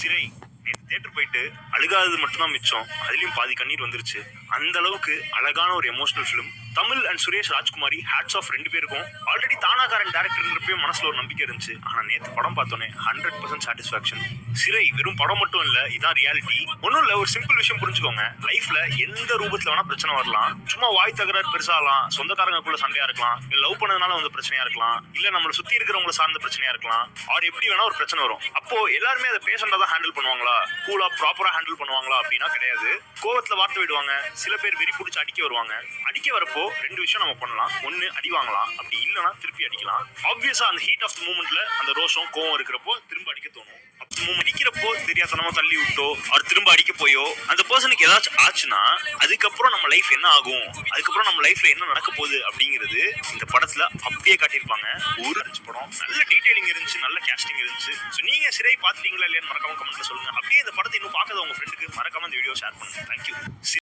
சிறை நேற்று தியேட்டர் போயிட்டு அழுகாதது மட்டும்தான் மிச்சம், அதுலயும் பாதி கண்ணீர் வந்துருச்சு. அந்த அளவுக்கு அழகான ஒரு emotional film. Tamil and Suresh Rajkumari hats off ரெண்டு பேருக்கும். ஆல்ரெடி தானாகாரன் டேரக்டர்ன்றப்பே மனசுல ஒரு நம்பிக்கை இருந்துச்சு. ஆனா நேற்று படம் பார்த்தோன்னே 100% சாட்டிஸ்பாக்சன். சிறை வெறும் படம் மட்டும் இல்ல, இதான் ரியாலிட்டி. ஒன்னும் இல்ல, ஒரு சிம்பிள் விஷயம் புரிஞ்சுக்கோங்க. லைஃப்ல எந்த ரூபத்துல வேணா பிரச்சனை வரலாம். சும்மா வாய் தகராறு பெருசாகலாம், சொந்தக்காரங்களுக்குள்ள சண்டையா இருக்கலாம், இல்ல லவ் பண்ணதுனால வந்து பிரச்சனையா இருக்கலாம், இல்ல நம்மளை சுத்தி இருக்கிறவங்களை சார்ந்த பிரச்சனையா இருக்கலாம். ஆர் எப்படி வேணா ஒரு பிரச்சனை வரும். அப்போ எல்லாருமே அதை பேஷண்டா தான் ஹேண்டில் பண்ணுவாங்களா, கூலா ப்ராப்பரா ஹேண்டில் பண்ணுவாங்களா அப்படின்னா கிடையாது. கோவத்துல வார்த்தை விடுவாங்க. சில பேர் வெறி பிடிச்சி அடிக்க வருவாங்க. அடிக்க வரப்போ ரெண்டு விஷயம் நம்ம பண்ணலாம். ஒன்னு அடி வாங்கலாம், அப்படி இல்லைன்னா திருப்பி அடிக்கலாம். ஆப்வியஸா அந்த ஹீட் ஆஃப் த மூமெண்ட்ல அந்த ரோஷம் கோவம் இருக்கிறப்போ திரும்ப அடிக்க தோணும். அடிக்கிறப்போ தெரியாதனமா தள்ளி விட்டோ அவர் திரும்ப அடிக்க போயோ அந்த பர்சனுக்கு ஏதாச்சும் ஆச்சுன்னா அதுக்கப்புறம் நம்ம லைஃப் என்ன ஆகும், அதுக்கப்புறம் நம்ம லைஃப்ல என்ன நடக்க போகுது அப்படிங்கிறது இந்த படத்துல அப்படியே காட்டியிருப்பாங்க. ஒரு படம் நல்ல டீடைலிங் இருந்துச்சு, நல்ல கேஸ்டிங் இருந்துச்சு. ஸோ நீங்க சிறை பார்த்துட்டீங்களா இல்லையான்னு மறக்காம கமெண்ட்ல சொல்லுங்க. அப்படியே இந்த படத்தை இன்னும் பார்க்காத உங்க ஃப்ரெண்டுக்கு மறக்காம இந்த வீடியோ ஷேர் பண்ணுங்க. தேங்க்யூ.